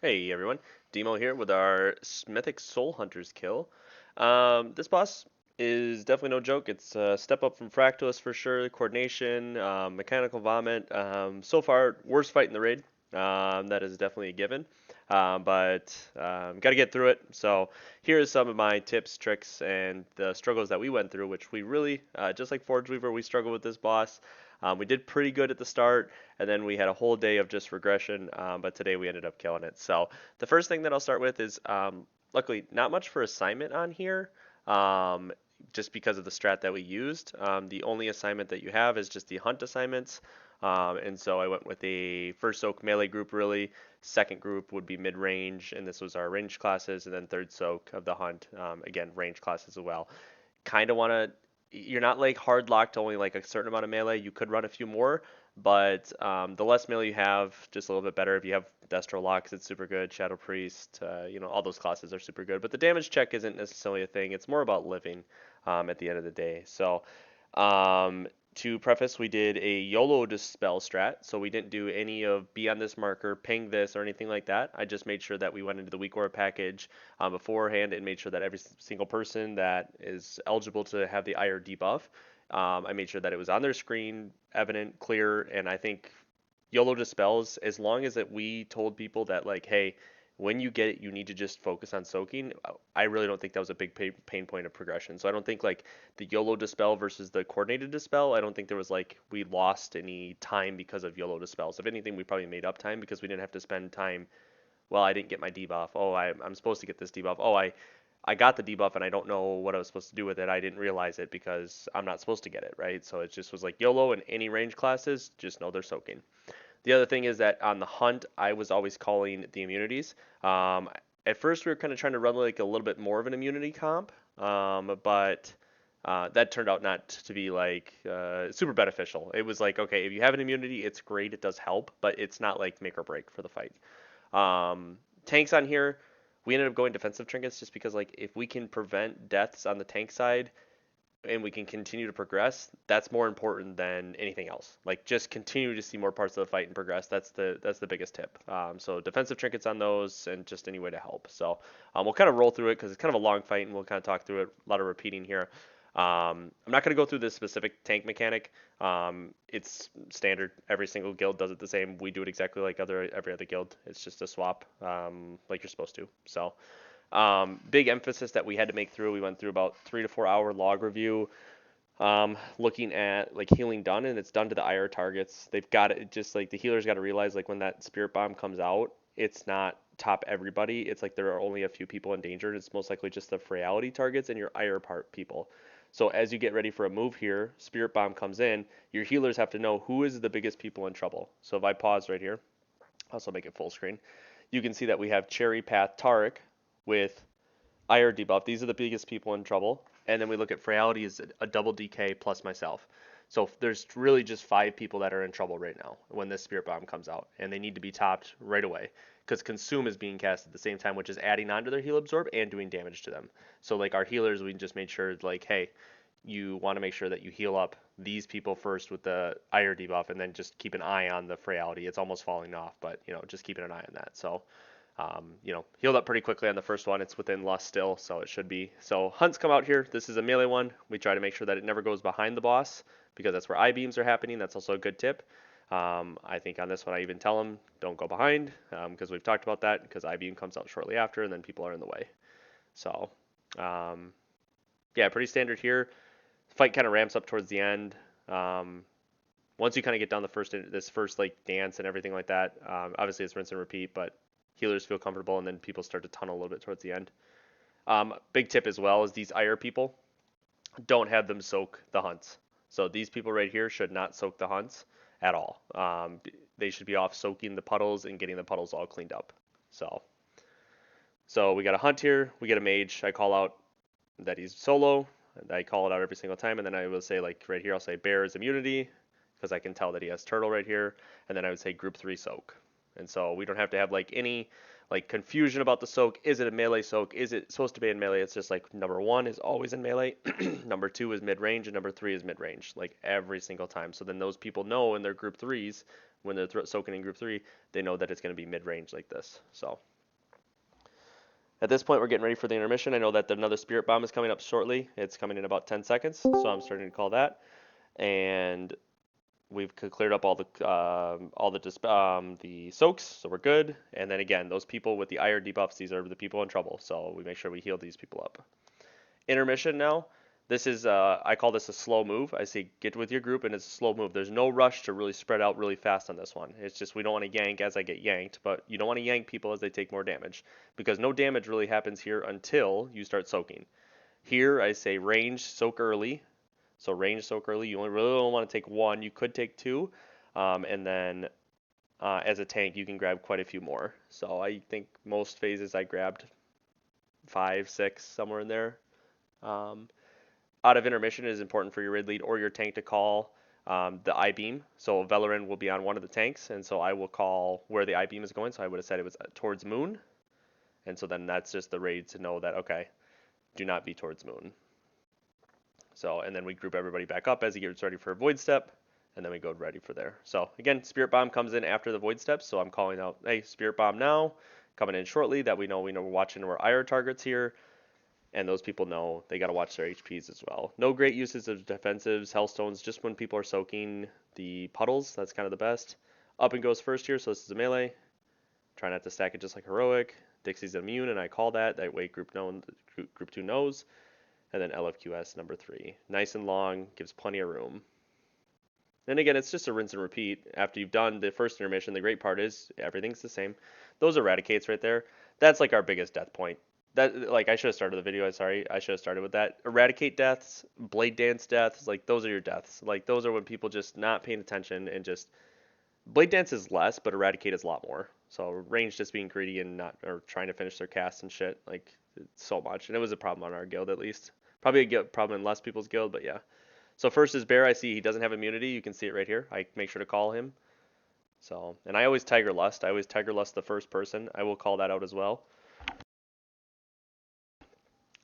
Hey everyone, Demo here with our Mythic Soul Hunters kill. This boss is definitely no joke. It's a step up from Fractalus for sure. Coordination, Mechanical Vomit. So far, worst fight in the raid. That is definitely a given. But got to get through it. So here is some of my tips, tricks, and the struggles that we went through, which we really, just like Forge Weaver, we struggled with this boss. We did pretty good at the start, and then we had a whole day of just regression, but today we ended up killing it. So the first thing that I'll start with is luckily not much for assignment on here, um, just because of the strat that we used. The only assignment that you have is just the hunt assignments. And so I went with a first soak melee group really, second group would be mid-range, and this was our range classes, and then third soak of the hunt, again, range classes as well. Kind of want to, you're not like hard locked to only like a certain amount of melee. You could run a few more, but the less melee you have, just a little bit better. If you have Destro Locks, it's super good. Shadow Priest, all those classes are super good. But the damage check isn't necessarily a thing. It's more about living at the end of the day. So um, to preface, we did a YOLO dispel strat, so we didn't do any of be on this marker, ping this, or anything like that. I just made sure that we went into the weak aura package beforehand and made sure that every single person that is eligible to have the IR debuff, I made sure that it was on their screen, evident, clear, and I think YOLO dispels, as long as that we told people that like, hey, when you get it, you need to just focus on soaking. I really don't think that was a big pain point of progression. So I don't think like the YOLO dispel versus the coordinated dispel. I don't think there was like we lost any time because of YOLO dispels. If anything, we probably made up time because we didn't have to spend time. Well, I didn't get my debuff. Oh, I'm supposed to get this debuff. Oh, I got the debuff and I don't know what I was supposed to do with it. I didn't realize it because I'm not supposed to get it, right? So it just was like YOLO in any range classes. Just know they're soaking. The other thing is that on the hunt, I was always calling the immunities. At first, we were kind of trying to run like a little bit more of an immunity comp, but that turned out not to be like super beneficial. It was like, okay, if you have an immunity, it's great, it does help, but it's not like make or break for the fight. Tanks on here, we ended up going defensive trinkets just because like if we can prevent deaths on the tank side, and we can continue to progress, that's more important than anything else. Like just continue to see more parts of the fight and progress. That's the biggest tip. So defensive trinkets on those, and just any way to help. So we'll kind of roll through it because it's kind of a long fight, and we'll kind of talk through it. A lot of repeating here. I'm not going to go through this specific tank mechanic. It's standard. Every single guild does it the same. We do it exactly like every other guild. It's just a swap, like you're supposed to. So big emphasis that we had to make through. We went through about 3 to 4 hour log review, looking at like healing done, and it's done to the IR targets. They've got it. Just like the healers got to realize, like when that spirit bomb comes out, it's not top everybody. It's like there are only a few people endangered. It's most likely just the frailty targets and your IR part people. So as you get ready for a move here, spirit bomb comes in. Your healers have to know who is the biggest people in trouble. So if I pause right here, also make it full screen, you can see that we have Cherry Path Tarek with IR debuff. These are the biggest people in trouble. And then we look at Frailty as a double DK plus myself. So there's really just 5 people that are in trouble right now when this Spirit Bomb comes out. And they need to be topped right away. Because Consume is being cast at the same time, which is adding on to their heal absorb and doing damage to them. So like our healers, we just made sure like, hey, you want to make sure that you heal up these people first with the IR debuff, and then just keep an eye on the Frailty. It's almost falling off, but just keeping an eye on that. So healed up pretty quickly on the first one. It's within Lust still, so it should be. So hunts come out here. This is a melee one. We try to make sure that it never goes behind the boss because that's where I-beams are happening. That's also a good tip. I think on this one I even tell them don't go behind because we've talked about that because I-beam comes out shortly after and then people are in the way. So yeah, pretty standard here. Fight kind of ramps up towards the end. Once you kind of get down this first like dance and everything like that, obviously it's rinse and repeat, but healers feel comfortable, and then people start to tunnel a little bit towards the end. Big tip as well is these IR people, don't have them soak the hunts. So these people right here should not soak the hunts at all. They should be off soaking the puddles and getting the puddles all cleaned up. So we got a hunt here, we get a mage. I call out that he's solo. I call it out every single time, and then I will say like right here, I'll say bear's immunity because I can tell that he has turtle right here, and then I would say group 3 soak. And so we don't have to have like any like confusion about the soak. Is it a melee soak? Is it supposed to be in melee? It's just like number 1 is always in melee, number 2 is mid range, and number 3 is mid range, like every single time. So then those people know in their group 3s when they're soaking in group 3, they know that it's going to be mid range like this. So At this point, we're getting ready for the intermission. I know that another spirit bomb is coming up shortly. It's coming in about 10 seconds, so I'm starting to call that. And we've cleared up the soaks, so we're good. And then again, those people with the ire debuffs, these are the people in trouble, so we make sure we heal these people up. Intermission now. This is I call this a slow move. I say get with your group, and it's a slow move. There's no rush to really spread out really fast on this one. It's just we don't want to yank as I get yanked, but you don't want to yank people as they take more damage, because no damage really happens here until you start soaking. Here I say range soak early. So range soak early. You only really don't want to take one. You could take two, and then as a tank you can grab quite a few more. So I think most phases I grabbed 5, 6, somewhere in there. Um, Out of intermission, it is important for your rid lead or your tank to call the I-beam. So Velarin will be on one of the tanks, and so I will call where the I-beam is going. So I would have said it was towards moon, and so then that's just the raid to know that, okay, do not be towards moon. So, and then we group everybody back up as he gets ready for a void step, and then we go ready for there. So again, Spirit Bomb comes in after the void step, so I'm calling out, hey, Spirit Bomb now, coming in shortly, that we know we're watching our IR targets here. And those people know they got to watch their HPs as well. No great uses of defensives, Hellstones, just when people are soaking the puddles. That's kind of the best. Up and goes first here, so this is a melee. Try not to stack it just like Heroic. Dixie's immune, and I call that. That way group 2 knows. And then LFQS number 3. Nice and long, gives plenty of room. And again, it's just a rinse and repeat. After you've done the first intermission, the great part is everything's the same. Those eradicates right there. That's like our biggest death point. That, like, I should have started the video. Sorry, I should have started with that. Eradicate deaths, blade dance deaths, like those are your deaths. Like those are when people just not paying attention and just blade dance is less, but eradicate is a lot more. So range just being greedy and not or trying to finish their cast and shit, like so much. And it was a problem on our guild at least. Probably a problem in less people's guild, but yeah. So first is Bear. I see he doesn't have immunity. You can see it right here. I make sure to call him. So, and I always Tiger Lust. I always Tiger Lust the first person. I will call that out as well.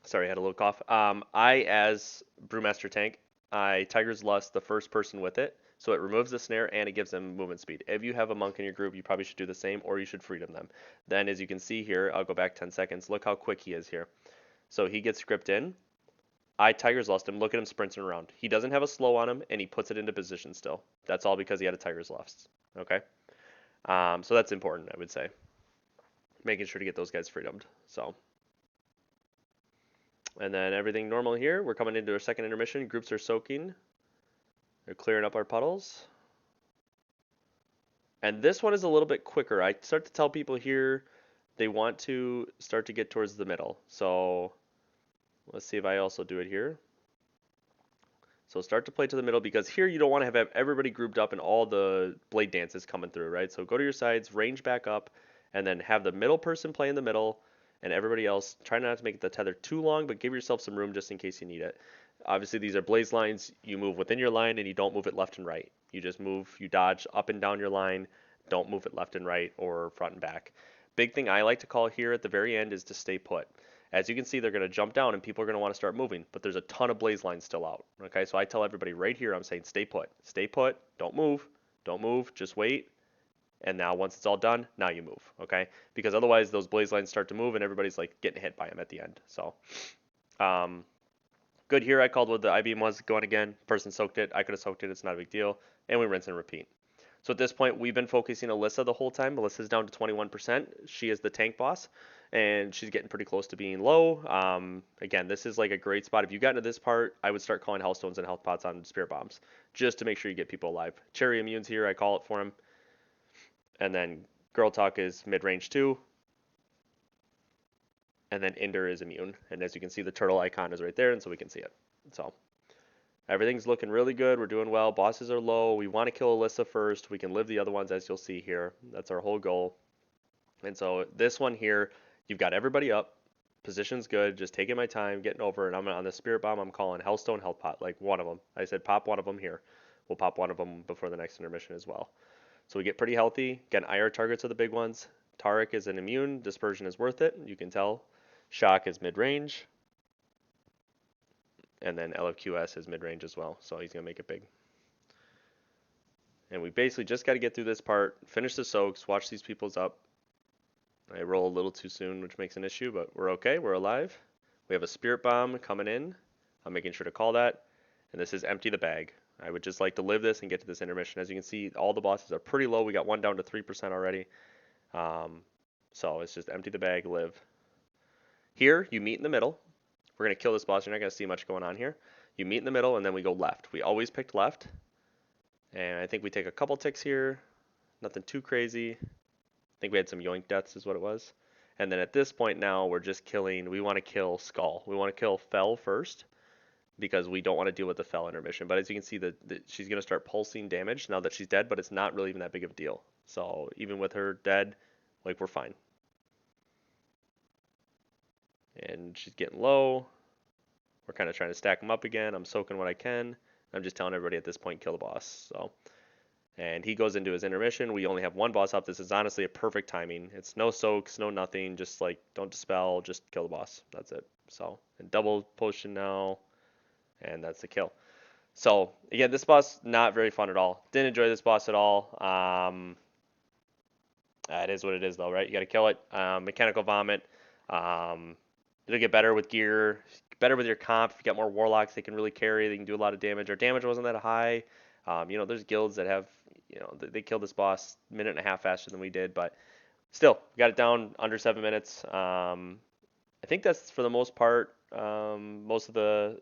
Sorry, I had a little cough. As Brewmaster Tank, I Tiger's Lust the first person with it, so it removes the snare and it gives them movement speed. If you have a monk in your group, you probably should do the same, or you should freedom them. Then, as you can see here, I'll go back 10 seconds. Look how quick he is here. So he gets script in. I Tiger's Lust him. Look at him sprinting around. He doesn't have a slow on him, and he puts it into position still. That's all because he had a Tiger's Lust. Okay? So that's important, I would say. Making sure to get those guys freedomed. So. And then everything normal here. We're coming into our second intermission. Groups are soaking. They're clearing up our puddles. And this one is a little bit quicker. I start to tell people here they want to start to get towards the middle. So let's see if I also do it here. So start to play to the middle, because here you don't want to have everybody grouped up and all the blade dances coming through, right? So go to your sides, range back up, and then have the middle person play in the middle, and everybody else try not to make the tether too long, but give yourself some room just in case you need it. Obviously, these are blaze lines. You move within your line, and you don't move it left and right. You just move, you dodge up and down your line. Don't move it left and right or front and back. Big thing I like to call here at the very end is to stay put. As you can see, they're going to jump down and people are going to want to start moving, but there's a ton of blaze lines still out. Okay, so I tell everybody right here, I'm saying stay put. Stay put, don't move, just wait. And now once it's all done, now you move, okay? Because otherwise those blaze lines start to move and everybody's like getting hit by them at the end. So, good here. I called what the I-beam was going again. Person soaked it. I could have soaked it. It's not a big deal. And we rinse and repeat. So at this point, we've been focusing Alyssa the whole time. Alyssa's down to 21%. She is the tank boss, and she's getting pretty close to being low. Again, this is like a great spot. If you got into this part, I would start calling Hellstones and Health Pots on Spirit Bombs, just to make sure you get people alive. Cherry Immune's here. I call it for him. And then Girl Talk is mid-range too. And then Ender is immune. And as you can see, the turtle icon is right there, and so we can see it. So everything's looking really good. We're doing well. Bosses are low. We want to kill Alyssa first. We can live the other ones, as you'll see here. That's our whole goal. And so this one here, you've got everybody up. Position's good. Just taking my time, getting over. And I'm on the Spirit Bomb. I'm calling Hellstone, Health Pot, like one of them. I said pop one of them here. We'll pop one of them before the next intermission as well. So we get pretty healthy. Again, IR targets are the big ones. Taric is an immune. Dispersion is worth it. You can tell. Shock is mid-range. And then LFQS is mid-range as well, so he's going to make it big. And we basically just got to get through this part, finish the soaks, watch these people's up, I roll a little too soon, which makes an issue, but we're okay. We're alive. We have a spirit bomb coming in. I'm making sure to call that. And this is empty the bag. I would just like to live this and get to this intermission. As you can see, all the bosses are pretty low. We got one down to 3% already. Um, so it's just empty the bag, live. Here, you meet in the middle. We're going to kill this boss. You're not going to see much going on here. You meet in the middle, and then we go left. We always picked left. And I think we take a couple ticks here. Nothing too crazy. I think we had some yoink deaths is what it was. And then at this point now, we're just killing. We want to kill Skull. We want to kill Fell first because we don't want to deal with the Fell intermission. But as you can see, she's going to start pulsing damage now that she's dead, but it's not really even that big of a deal. So even with her dead, like, we're fine. And she's getting low. We're kind of trying to stack them up again. I'm soaking what I can. I'm just telling everybody at this point, kill the boss. So, and he goes into his intermission. We only have one boss up. This is honestly a perfect timing. It's no soaks, no nothing. Just like, don't dispel, just kill the boss. That's it. So, and double potion now, and that's the kill. So again, this boss not very fun at all. Didn't enjoy this boss at all. It is what it is though, right? You got to kill it. Mechanical vomit. It'll get better with gear, better with your comp. If you got more warlocks, they can really carry. They can do a lot of damage. Our damage wasn't that high. There's guilds that have, they killed this boss a minute and a half faster than we did, but still, we got it down under 7 minutes. I think that's for the most part, most of the,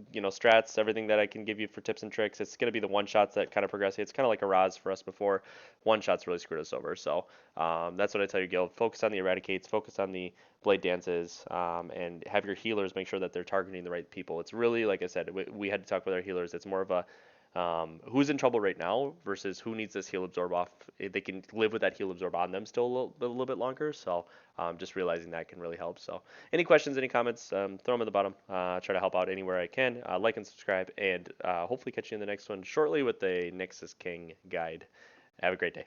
strats, everything that I can give you for tips and tricks. It's going to be the one shots that kind of progress. It's kind of like a Raz for us before. One shots really screwed us over. So that's what I tell your guild. Focus on the eradicates, focus on the blade dances, and have your healers make sure that they're targeting the right people. It's really, like I said, we had to talk with our healers. It's more of a who's in trouble right now versus who needs this heal absorb off. They can live with that heal absorb on them still a little bit longer. So just realizing that can really help. So any questions, any comments, throw them in the bottom. Try to help out anywhere I can. Like and subscribe, and hopefully catch you in the next one shortly with the Nexus King guide. Have a great day.